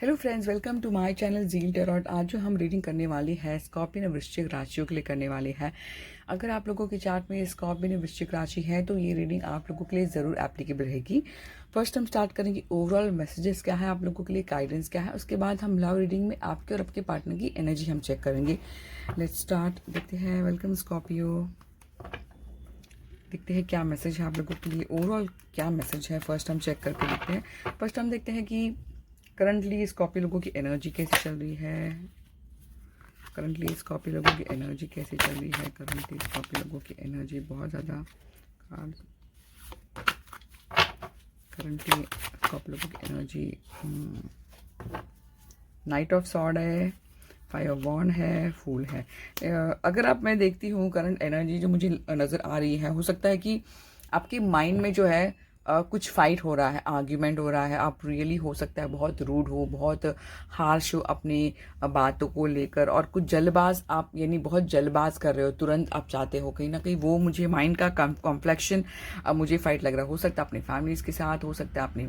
Hello friends, welcome to my channel Zeal Tarot. आज जो हम रीडिंग करने वाली है स्कॉर्पियन और वृश्चिक राशियों के लिए करने वाली है। अगर आप लोगों के चार्ट में स्कॉर्पियन और वृश्चिक राशि है तो ये रीडिंग आप लोगों के लिए ज़रूर एप्लीकेबल रहेगी। फर्स्ट हम स्टार्ट करेंगे ओवरऑल मैसेजेस क्या है आप लोगों के लिए, गाइडेंस क्या है। उसके बाद हम लव रीडिंग में आपके और आपके पार्टनर की एनर्जी हम चेक करेंगे। Let's start. देखते हैं, वेलकम स्कॉर्पियो। देखते हैं क्या मैसेज है आप लोगों के लिए, ओवरऑल क्या मैसेज है। फर्स्ट हम चेक करके देखते हैं। फर्स्ट हम देखते हैं कि करंटली स्कॉर्पियो लोगों की एनर्जी कैसी चल रही है। करंटली स्कॉर्पियो लोगों की एनर्जी कैसी चल रही है। करंटली स्कॉर्पियो लोगों की एनर्जी बहुत ज़्यादा। करंटली स्कॉर्पियो लोगों की एनर्जी नाइट ऑफ सॉर्ड है, फाइव ऑफ वॉन्ड है, फूल है। अगर आप मैं देखती हूँ करंट एनर्जी जो मुझे नज़र आ रही है, हो सकता है कि आपके माइंड में जो है कुछ फाइट हो रहा है, आर्ग्यूमेंट हो रहा है। आप रियली हो सकता है बहुत रूड हो, बहुत हार्श हो अपनी बातों को लेकर, और कुछ जल्दबाज आप यानी बहुत जल्दबाज कर रहे हो, तुरंत आप चाहते हो कहीं ना कहीं। वो मुझे माइंड का कॉम्प्लेक्शन मुझे फाइट लग रहा है। हो सकता है अपनी फैमिलीज के साथ, हो सकता है अपने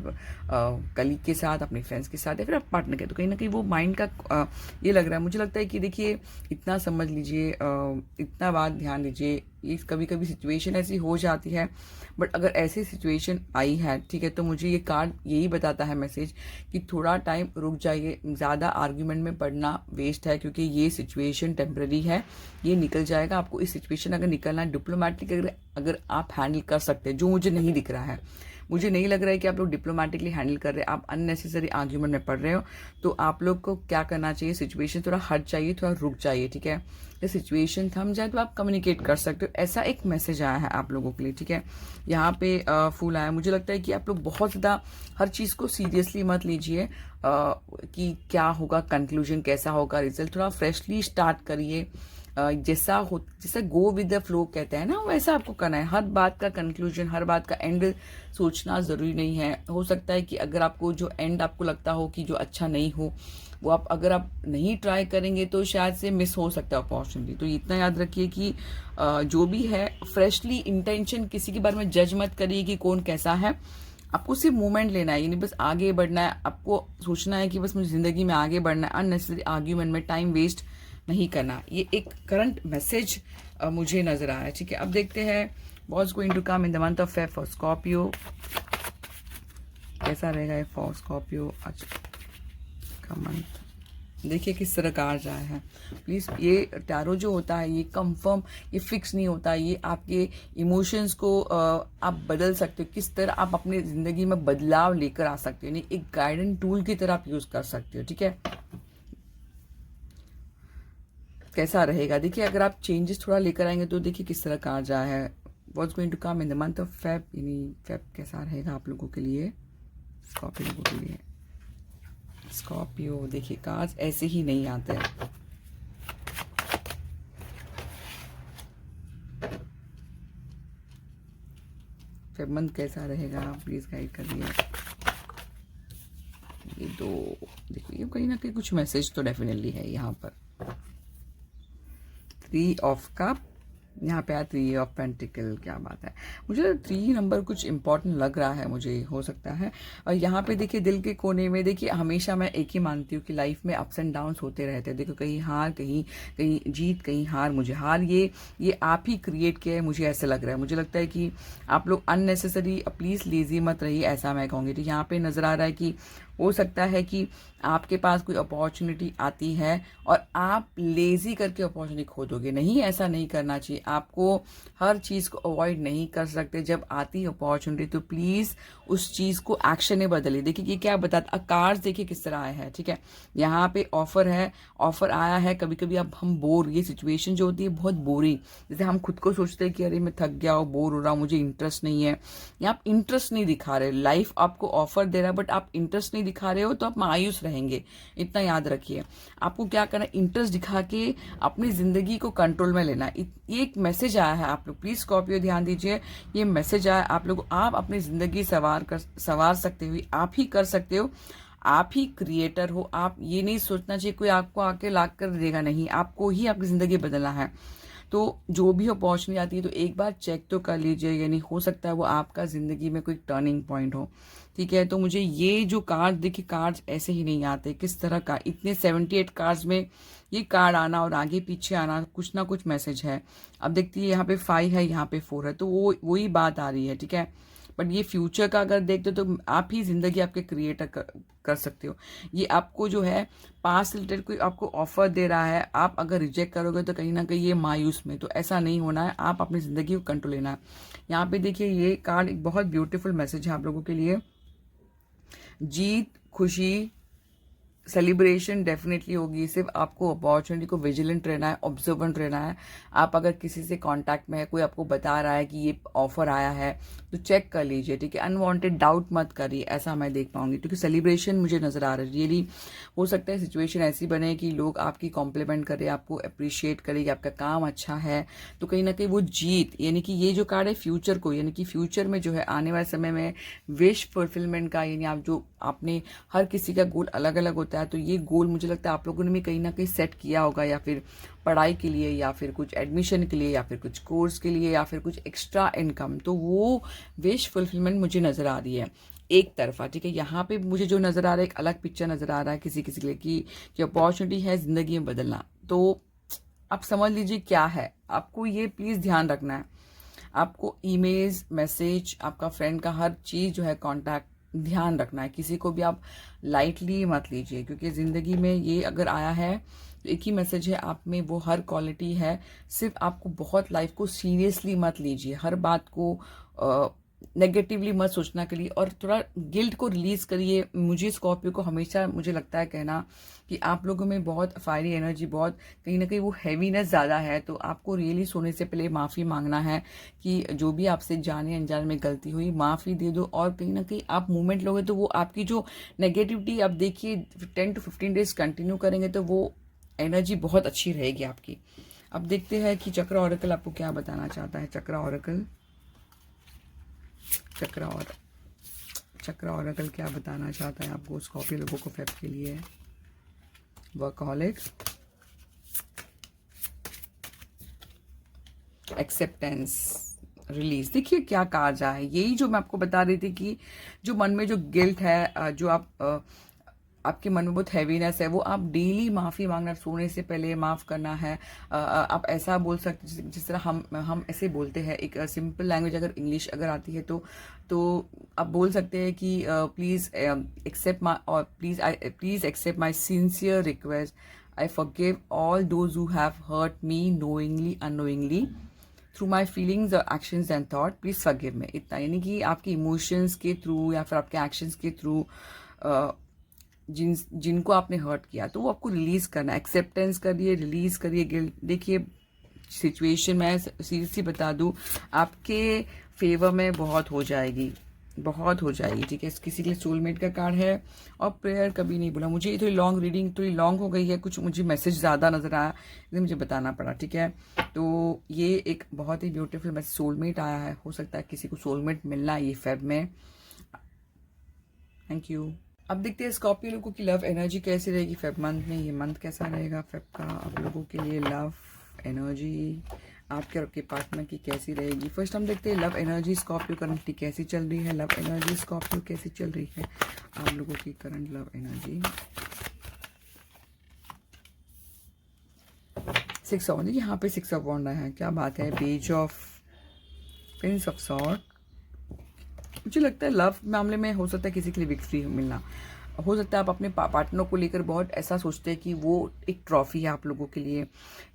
कलीग के साथ, अपने फ्रेंड्स के साथ, या फिर आप पार्टनर के। तो कहीं ना कहीं वो माइंड का ये लग रहा है। मुझे लगता है कि देखिए, इतना समझ लीजिए, इतना बात ध्यान दीजिए। ये कभी कभी सिचुएशन ऐसी हो जाती है, बट अगर ऐसी सिचुएशन आई है, ठीक है, तो मुझे ये कार्ड यही बताता है मैसेज कि थोड़ा टाइम रुक जाइए। ज़्यादा आर्ग्यूमेंट में पड़ना वेस्ट है, क्योंकि ये सिचुएशन टेम्पररी है, ये निकल जाएगा। आपको इस सिचुएशन अगर निकलना है डिप्लोमेटिक, अगर आप हैंडल कर सकते हैं, जो मुझे नहीं दिख रहा है। मुझे नहीं लग रहा है कि आप लोग डिप्लोमेटिकली हैंडल कर रहे हैं, आप अननेसेसरी आर्ग्यूमेंट में पड़ रहे हो। तो आप लोग को क्या करना चाहिए, सिचुएशन थोड़ा हट चाहिए, थोड़ा रुक जाइए, ठीक है। जब सिचुएशन थम जाए तो आप कम्युनिकेट कर सकते हो। ऐसा एक मैसेज आया है आप लोगों के लिए, ठीक है। यहाँ पे फूल आया। मुझे लगता है कि आप लोग बहुत ज़्यादा हर चीज़ को सीरियसली मत लीजिए कि क्या होगा, कंक्लूजन कैसा होगा, रिजल्ट। थोड़ा फ्रेशली स्टार्ट करिए। जैसा गो विद द फ्लो कहते हैं ना, वैसा आपको करना है। हर बात का कंक्लूजन, हर बात का एंड सोचना ज़रूरी नहीं है। हो सकता है कि अगर आपको जो एंड आपको लगता हो कि जो अच्छा नहीं हो, वो अगर आप नहीं ट्राई करेंगे तो शायद से मिस हो सकता है अपॉर्चुनिटी। तो इतना याद रखिए कि जो भी है फ्रेशली इंटेंशन, किसी के बारे में जज मत करिए कि कौन कैसा है। आपको सिर्फ मूवमेंट लेना है, यानी बस आगे बढ़ना है। आपको सोचना है कि बस मुझे ज़िंदगी में आगे बढ़ना है, अननेसेसरी आर्ग्यूमेंट में टाइम वेस्ट नहीं करना। ये एक करंट मैसेज मुझे नजर आया है, ठीक है। अब देखते हैं what's going to come in the month of Feb for Scorpio. कैसा रहेगा ये फॉर स्कॉर्पियो आज का मंथ। देखिए किस तरह का आ रहा है। प्लीज़, ये टैरो जो होता है ये कंफर्म, ये फिक्स नहीं होता। ये आपके इमोशंस को आप बदल सकते हो, किस तरह आप अपनी ज़िंदगी में बदलाव लेकर आ सकते हो, यानी एक गाइडेंस टूल की तरह आप यूज़ कर सकते हो, ठीक है। कैसा रहेगा देखिए, अगर आप चेंजेस थोड़ा लेकर आएंगे तो देखिए किस तरह का आ रहा है। What's going to come in the month of Feb, यानी फेब कैसा रहेगा आप लोगों के लिए, स्कॉर्पियो लोगों के लिए। स्कॉर्पियो देखिए, कार्ड्स ऐसे ही नहीं आते हैं। फेब मंथ कैसा रहेगा, प्लीज गाइड करिए। ये दो देखिए, कहीं ना कहीं कुछ मैसेज तो डेफिनेटली है यहाँ पर। 3 ऑफ कप, यहाँ पे आया 3 ऑफ पेंटिकल। क्या बात है, मुझे 3 नंबर कुछ इंपॉर्टेंट लग रहा है, मुझे हो सकता है। और यहाँ पे देखिए दिल के कोने में देखिए, हमेशा मैं एक ही मानती हूँ कि लाइफ में अप्स एंड डाउन्स होते रहते हैं। देखो, कहीं हार, कहीं कहीं जीत, कहीं हार। मुझे हार ये आप ही क्रिएट किया है, मुझे ऐसा लग रहा है। मुझे लगता है कि आप लोग अननेसेसरी, प्लीज़ लेजी मत रहिए, ऐसा मैं कहूँगी। तो यहाँ पे नज़र आ रहा है कि हो सकता है कि आपके पास कोई अपॉर्चुनिटी आती है और आप लेजी करके अपॉर्चुनिटी खो दोगे। नहीं, ऐसा नहीं करना चाहिए। आपको हर चीज़ को अवॉइड नहीं कर सकते। जब आती है अपॉर्चुनिटी तो प्लीज़ उस चीज़ को एक्शन में बदलिए। देखिए ये क्या बताता, कार्ड्स देखिए किस तरह आया है, ठीक है। यहाँ पे ऑफर है, ऑफर आया है। कभी कभी अब हम बोर, ये सिचुएशन जो होती है बहुत बोरिंग, जैसे हम खुद को सोचते हैं कि अरे मैं थक गया हूँ, बोर हो रहा हूँ, मुझे इंटरेस्ट नहीं है। या आप इंटरेस्ट नहीं दिखा रहे, लाइफ आपको ऑफर दे रहा है बट आप इंटरेस्ट नहीं दिखा रहे हो, तो आप मायूस रहेंगे। इतना याद रखिए, आपको क्या करना है, इंटरेस्ट दिखा के अपनी जिंदगी को कंट्रोल में लेना। ये एक मैसेज आया है, आप लोग प्लीज स्कॉर्पियो ध्यान दीजिए। ये मैसेज आया आप लोग, आप अपनी जिंदगी सवार सकते हो, आप ही कर सकते हो। आप ही क्रिएटर हो। आप ये नहीं सोचना चाहिए कोई आपको आके ला कर देगा, नहीं, आपको ही आपकी जिंदगी बदलना है। तो जो भी अपॉर्चुनिटी आती है तो एक बार चेक तो कर लीजिए, यानी हो सकता है वो आपका ज़िंदगी में कोई टर्निंग पॉइंट हो। ठीक है, तो मुझे ये जो कार्ड देखिए, कार्ड्स ऐसे ही नहीं आते, किस तरह का इतने 78 कार्ड्स में ये कार्ड आना और आगे पीछे आना, कुछ ना कुछ मैसेज है। अब देखती है यहाँ पे 5 है, यहाँ पे 4 है, तो वो वही बात आ रही है। ठीक है, बट ये फ्यूचर का अगर देखते हो तो आप ही ज़िंदगी आपके क्रिएटर कर सकते हो। ये आपको जो है पास रिलेटेड कोई आपको ऑफर दे रहा है, आप अगर रिजेक्ट करोगे तो कहीं ना कहीं ये मायूस में, तो ऐसा नहीं होना है, आप अपनी ज़िंदगी को कंट्रोल लेना है। यहाँ पे देखिए ये कार्ड एक बहुत ब्यूटीफुल मैसेज है आप लोगों के लिए। जीत, खुशी, सेलिब्रेशन डेफिनेटली होगी। सिर्फ आपको अपॉर्चुनिटी को विजिलेंट रहना है, ऑब्जर्वेंट रहना है। आप अगर किसी से कांटेक्ट में है, कोई आपको बता रहा है कि ये ऑफर आया है, तो चेक कर लीजिए। ठीक है, अनवांटेड डाउट मत करिए, ऐसा मैं देख पाऊंगी, क्योंकि सेलिब्रेशन मुझे नजर आ रहा है। रियली हो सकता है सिचुएशन ऐसी बने कि लोग आपकी कॉम्प्लीमेंट करें, आपको अप्रिशिएट करें कि आपका काम अच्छा है, तो कहीं ना कहीं वो जीत, यानी कि ये जो कार्ड है फ्यूचर को, यानी कि फ्यूचर में जो है आने वाले समय में विश फुलफिलमेंट का, यानी आप जो आपने, हर किसी का गोल अलग अलग होता है, तो ये गोल मुझे लगता है आप लोगों ने भी कहीं ना कहीं सेट किया होगा, या फिर पढ़ाई के लिए, या फिर कुछ एडमिशन के लिए, या फिर कुछ कोर्स के लिए, या फिर कुछ एक्स्ट्रा इनकम, तो वो विश फुलफिलमेंट मुझे नजर आ रही है एक तरफा। ठीक है, यहाँ पे मुझे जो नजर आ रहा है, एक अलग पिक्चर नजर आ रहा है किसी किसी के लिए कि अपॉर्चुनिटी है जिंदगी में बदलना, तो आप समझ लीजिए क्या है। आपको ये प्लीज ध्यान रखना है, आपको ईमेल्स, मैसेज, आपका फ्रेंड का हर चीज जो है कांटेक्ट ध्यान रखना है, किसी को भी आप लाइटली मत लीजिए, क्योंकि ज़िंदगी में ये अगर आया है तो एक ही मैसेज है, आप में वो हर क्वालिटी है। सिर्फ आपको बहुत लाइफ को सीरियसली मत लीजिए, हर बात को नेगेटिवली मत सोचना के लिए, और थोड़ा गिल्ट को रिलीज करिए। मुझे स्कॉर्पियो को हमेशा मुझे लगता है कहना कि आप लोगों में बहुत फायरी एनर्जी, बहुत कहीं ना कहीं वो हैवीनेस ज़्यादा है, तो आपको रियली सोने से पहले माफ़ी मांगना है कि जो भी आपसे जाने अनजाने में गलती हुई माफ़ी दे दो, और कहीं ना कहीं आप मूवमेंट लोगे तो वो आपकी जो नेगेटिविटी आप देखिए 10 to 15 डेज कंटिन्यू करेंगे तो वो एनर्जी बहुत अच्छी रहेगी आपकी। अब देखते हैं कि चक्र ऑरेकल आपको क्या बताना चाहता है। चक्र ऑरेकल क्या बताना चाहता है आपको, स्कॉर्पियो लोगों को फेब के लिए। Workaholic, acceptance, release. देखिए क्या कार्ड है, यही जो मैं आपको बता रही थी कि जो मन में जो गिल्ट है, जो आपके मन में बहुत हैवीनेस है, वो आप डेली माफ़ी मांगना, सोने से पहले माफ़ करना है। आप ऐसा बोल सकते, जिस तरह हम ऐसे बोलते हैं, एक सिंपल लैंग्वेज अगर इंग्लिश अगर आती है तो आप बोल सकते हैं कि प्लीज़ एक्सेप्ट माई, और please accept my sincere request, I forgive all those who have hurt me knowingly unknowingly through my feelings और actions and thought, please forgive me. इतना, यानी कि आपके इमोशंस के थ्रू या फिर आपके एक्शंस के थ्रू जिनको आपने हर्ट किया, तो वो आपको रिलीज करना, एक्सेप्टेंस करिए, रिलीज करिए गिल्ट। देखिए सिचुएशन मैं सीरियसली बता दूं, आपके फेवर में बहुत हो जाएगी, बहुत हो जाएगी। ठीक है, किसी के लिए सोलमेट का कार्ड है, और प्रेयर कभी नहीं बोला। मुझे थोड़ी लॉन्ग रीडिंग थोड़ी लॉन्ग हो गई है, कुछ मुझे मैसेज ज़्यादा नजर आया, इसलिए मुझे बताना पड़ा। ठीक है, तो ये एक बहुत ही ब्यूटीफुल मैसेज, सोलमेट आया है, हो सकता है किसी को सोलमेट मिलना ये फेब में। Thank you. अब देखते हैं स्कॉर्पियो लोगों की लव एनर्जी कैसी रहेगी फेब मंथ में। ये मंथ कैसा रहेगा फेब का आप लोगों के लिए, लव एनर्जी आपके और आपके पार्टनर की कैसी रहेगी। फर्स्ट हम देखते हैं लव एनर्जी स्कॉर्पियो करंटली कैसी चल रही है। लव एनर्जी स्कॉर्पियो कैसी चल रही है आप लोगों की करंट लव एनर्जी। 6 ऑफ, देखिए यहाँ पे 6 ऑफ वॉन्ड है, क्या बात है। Page of, Prince of sword. मुझे लगता है लव मामले में हो सकता है किसी के लिए विक्ट्री मिलना, हो सकता है आप अपने पार्टनर को लेकर बहुत ऐसा सोचते हैं कि वो एक ट्रॉफी है आप लोगों के लिए,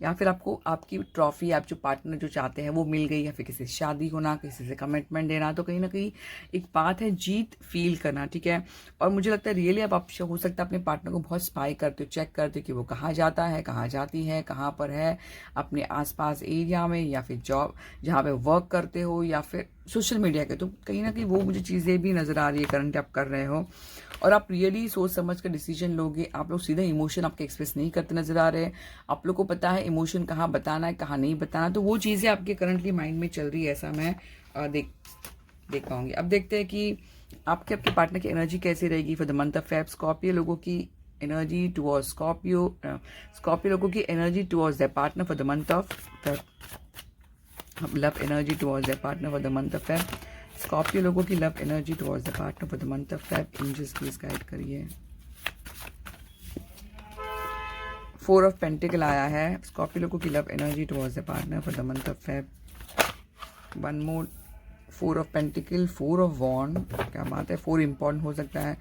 या फिर आपको आपकी ट्रॉफी, आप जो पार्टनर जो चाहते हैं वो मिल गई, या फिर किसी से शादी होना, किसी से कमिटमेंट देना, तो कहीं ना कहीं एक बात है जीत फील करना। ठीक है, और मुझे लगता है रियली आप हो सकता है अपने पार्टनर को बहुत स्पाई करते हो, चेक करते हो कि वो कहाँ जाता है, कहाँ जाती है, कहाँ पर है अपने आसपास एरिया में, या फिर जॉब जहाँ पे वर्क करते हो, या फिर सोशल मीडिया के, तो कहीं ना कहीं वो मुझे चीज़ें भी नज़र आ रही है करंट आप कर रहे हो, और आप रियली सोच समझ कर डिसीजन लोगे। आप लोग सीधा इमोशन आपके एक्सप्रेस नहीं करते नजर आ रहे हैं, आप लोग को पता है इमोशन कहाँ बताना है कहाँ नहीं बताना, तो वो चीज़ें आपके करंटली माइंड में चल रही है, ऐसा मैं देख पाऊंगी। अब देखते हैं कि आपके पार्टनर की एनर्जी कैसी रहेगी for the month of Feb. Scorpio लोगों की एनर्जी टुवर्ड्स स्कॉर्पियो, स्कॉर्पियो लोगों की energy towards their partner for the month of Feb. Love energy towards their partner for the month of Feb. Scorpio लोगों की love energy towards the partner for the month of Feb. Angels please guide करिए। 4 of pentacle आया है। Scorpio लोगों की love energy towards the partner for the month of Feb. One more 4 of pentacle, 4 of wand, क्या बात है, 4 important हो सकता है।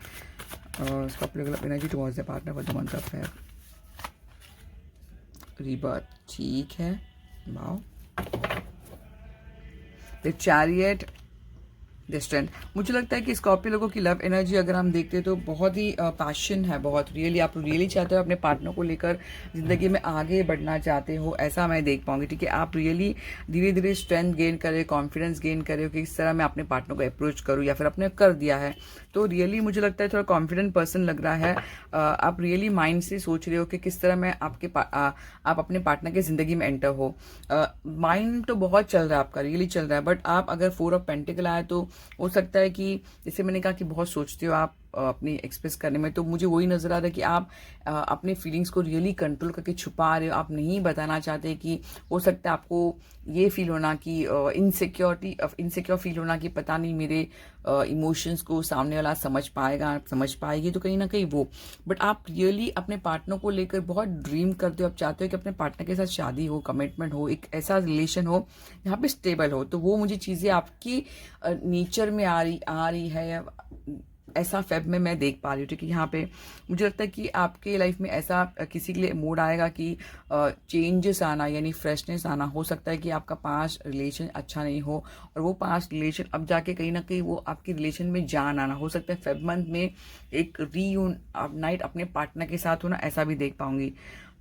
स्कॉर्पियो की love energy towards the partner for the month of Feb. Rebirth, ठीक है, wow. The chariot, the strength. मुझे लगता है कि स्कॉर्पियो लोगों की लव एनर्जी अगर हम देखते हैं तो बहुत ही पैशन है, बहुत रियली आप रियली चाहते हो अपने पार्टनर को लेकर ज़िंदगी में आगे बढ़ना चाहते हो, ऐसा मैं देख पाऊंगी। ठीक है, आप रियली धीरे धीरे स्ट्रेंथ गेन करे, कॉन्फिडेंस गेन करे हो कि इस तरह मैं अपने पार्टनर को अप्रोच करूँ, या फिर अपने कर दिया है तो रियली मुझे लगता है थोड़ा कॉन्फिडेंट पर्सन लग रहा है। आप रियली माइंड से सोच रहे हो कि किस तरह मैं आप अपने पार्टनर की ज़िंदगी में एंटर हो। माइंड तो बहुत चल रहा है आपका, रियली चल रहा है, बट आप अगर 4 ऑफ पेंटिकल आए तो हो सकता है कि जैसे मैंने कहा कि बहुत सोचते हो आप अपनी एक्सप्रेस करने में, तो मुझे वही नज़र आ रहा है कि आप अपने फीलिंग्स को रियली कंट्रोल करके छुपा रहे हो, आप नहीं बताना चाहते। कि हो सकता है आपको ये फील होना कि इनसिक्योर फील होना कि पता नहीं मेरे इमोशंस को सामने वाला समझ पाएगा, समझ पाएगी, तो कहीं ना कहीं वो, बट आप रियली अपने पार्टनर को लेकर बहुत ड्रीम करते हो। आप चाहते हो कि अपने पार्टनर के साथ शादी हो, कमिटमेंट हो, एक ऐसा रिलेशन हो जहाँ पे स्टेबल हो। तो वो मुझे चीज़ें आपकी नेचर में आ रही है, या ऐसा फेब में मैं देख पा रही हूँ। ठीक है, यहाँ पे मुझे लगता है कि आपके लाइफ में ऐसा किसी के लिए मूड आएगा कि चेंजेस आना, यानी फ्रेशनेस आना। हो सकता है कि आपका पास्ट रिलेशन अच्छा नहीं हो, और वो पास्ट रिलेशन अब जाके कहीं ना कहीं वो आपके रिलेशन में जान आना। हो सकता है फेब मंथ में एक नाइट अपने पार्टनर के साथ होना, ऐसा भी देख पाऊंगी।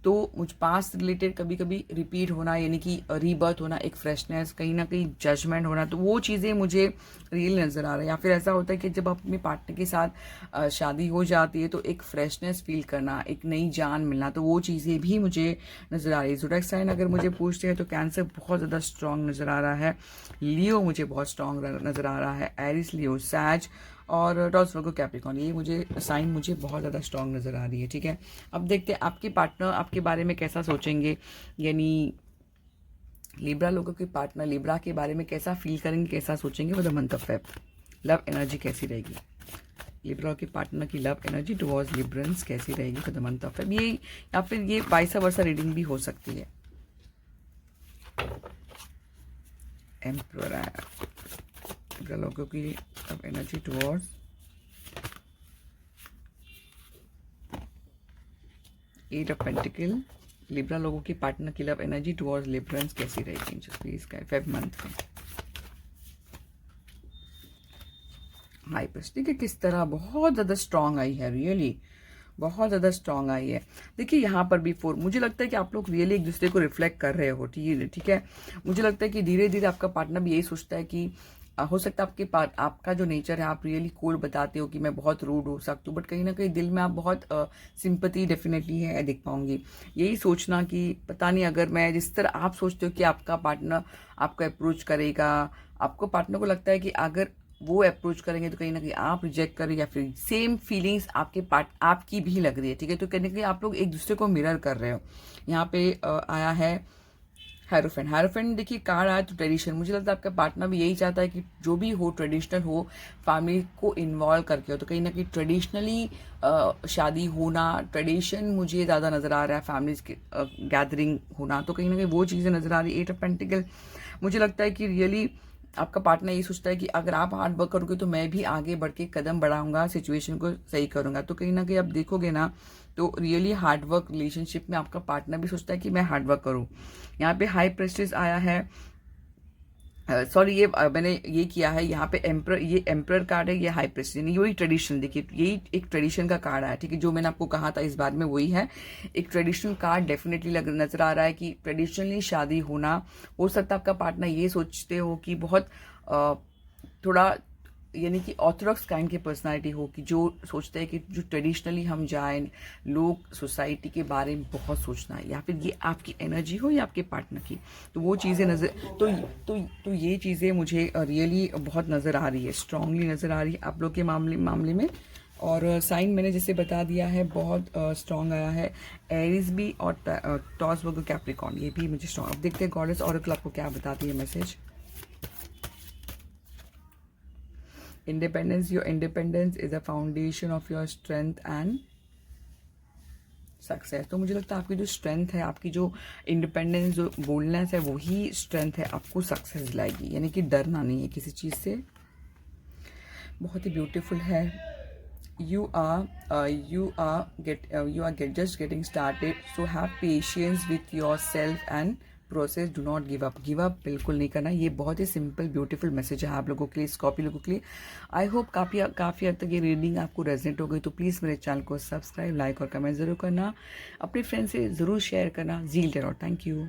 तो मुझ पास्ट रिलेटेड कभी कभी रिपीट होना, यानी कि रीबर्थ होना, एक फ्रेशनेस, कहीं ना कहीं जजमेंट होना, तो वो चीज़ें मुझे रियल नज़र आ रहा है। या फिर ऐसा होता है कि जब अपने पार्टनर के साथ शादी हो जाती है तो एक फ्रेशनेस फील करना, एक नई जान मिलना, तो वो चीज़ें भी मुझे नज़र आ रही है। ज़ोडिएक साइन अगर मुझे पूछते हैं तो कैंसर बहुत ज़्यादा स्ट्रॉन्ग नज़र आ रहा है, लियो मुझे बहुत स्ट्रॉन्ग नज़र आ रहा है, एरिस, लियो, सैज और टॉरस, वर्गो, कैप्रिकॉर्न, ये मुझे साइन मुझे बहुत ज़्यादा स्ट्रॉन्ग नज़र आ रही है। ठीक है, अब देखते हैं आपके पार्टनर आपके बारे में कैसा सोचेंगे, यानी लिब्रा लोगों के पार्टनर लिब्रा के बारे में कैसा फील करेंगे, कैसा सोचेंगे for the month of Feb. Love energy कैसी रहेगी, लिब्रा के पार्टनर की लव एनर्जी टुवर्ड्स लिब्रंस कैसी रहेगी for the month of Feb. ये या फिर ये वाइसा वर्सा रीडिंग भी हो सकती है। एम्परर है लिब्रा लोगों की love energy towards eight of pentacle, Libra लोगों की पार्टनर की लव एनर्जी टुवर्ड्स लिब्रंस कैसी रहेगी प्लीज फेब मंथ में। हाई प्रेस, ठीक है, किस तरह बहुत ज़्यादा स्ट्रांग आई है, रियली बहुत ज़्यादा स्ट्रांग आई है। देखिए यहाँ पर भी 4, मुझे लगता है कि आप लोग रियली एक दूसरे को रिफ्लेक्ट कर रहे हो। ठीक है, मुझे लगता है कि धीरे धीरे आपका पार्टनर भी यही सोचता है कि हो सकता है आपका जो नेचर है, आप रियली कूल बताते हो कि मैं बहुत रूड हो सकती हूँ, बट कहीं ना कहीं दिल में आप बहुत सिंपैथी डेफिनेटली है, देख पाऊंगी। यही सोचना कि पता नहीं अगर मैं जिस तरह आप सोचते हो कि आपका पार्टनर आपको अप्रोच करेगा, आपको पार्टनर को लगता है कि अगर वो अप्रोच करेंगे तो कहीं ना कहीं आप रिजेक्ट करें, या फिर सेम फीलिंग्स आपकी भी लग रही है। ठीक है, तो कहीं ना कहीं आप लोग एक दूसरे को मिरर कर रहे हो। यहाँ पे आया है हेरोफेंट। हेरोफेंट देखिए कार्ड आया तो ट्रेडिशन, मुझे लगता है आपका पार्टनर भी यही चाहता है कि जो भी हो ट्रेडिशनल हो, फैमिली को इन्वॉल्व करके हो। तो कहीं ना कहीं ट्रेडिशनली शादी होना, ट्रेडिशन मुझे ज़्यादा नज़र आ रहा है, फैमिलीज के गैदरिंग होना, तो कहीं ना कहीं वो चीज़ें नज़र आ रही है। 8 ऑफ पेंटिकल, मुझे लगता है कि रियली आपका पार्टनर ये सोचता है कि अगर आप हार्ड वर्क करोगे तो मैं भी आगे बढ़ के कदम बढ़ाऊंगा, सिचुएशन को सही करूंगा। तो कहीं ना कहीं आप देखोगे ना तो रियली हार्ड वर्क रिलेशनशिप में आपका पार्टनर भी सोचता है कि मैं हार्ड वर्क करूं। यहाँ पे हाई प्रेस्टिज आया है, सॉरी ये मैंने ये किया है यहाँ पे एम्पर, ये एम्पर कार्ड है, ये हाई प्रेस्टिज, यानी यही ट्रेडिशन, देखिए यही एक ट्रेडिशन का कार्ड आया। ठीक है, जो मैंने आपको कहा था इस बार में वही है, एक ट्रेडिशनल कार्ड डेफिनेटली नजर आ रहा है कि ट्रेडिशनली शादी होना। हो सकता है आपका पार्टनर ये सोचते हो कि बहुत थोड़ा यानी कि ऑर्थोडॉक्स काइंड की पर्सनालिटी हो, कि जो सोचते हैं कि जो ट्रेडिशनली हम जाएं, लोग सोसाइटी के बारे में बहुत सोचना है, या फिर ये आपकी एनर्जी हो या आपके पार्टनर की, तो वो चीज़ें नज़र तो ये चीज़ें मुझे रियली बहुत नज़र आ रही है, स्ट्रांगली नज़र आ रही है आप लोग के मामले में। और साइन मैंने जैसे बता दिया है, बहुत स्ट्रॉन्ग आया है। एरीज भी और टॉस वर्गो कैप्रिकॉर्न, ये भी मुझे स्ट्रॉन्ग। अब देखते हैं गॉडेस ऑरेकल आपको क्या बताती है message. Independence, your independence is a foundation of your strength and success. तो मुझे लगता है आपकी जो स्ट्रेंथ है, आपकी जो इंडिपेंडेंस, जो बोल्डनेस है, वही स्ट्रेंथ है आपको सक्सेस लाएगी, यानी कि डरना नहीं है किसी चीज़ से। बहुत ही ब्यूटीफुल है। you are just getting started, so have patience with yourself and process. Do not give up, give up बिल्कुल नहीं करना। ये बहुत ही सिंपल ब्यूटीफुल मैसेज है आप लोगों के लिए, स्कॉर्पियो लोगों के लिए। आई होप काफ़ी हद तक ये रीडिंग आपको रेजनेट हो गई। तो प्लीज़ मेरे चैनल को सब्सक्राइब, लाइक और कमेंट ज़रूर करना, अपने फ्रेंड से ज़रूर शेयर करना। Zeal Tarot, thank you.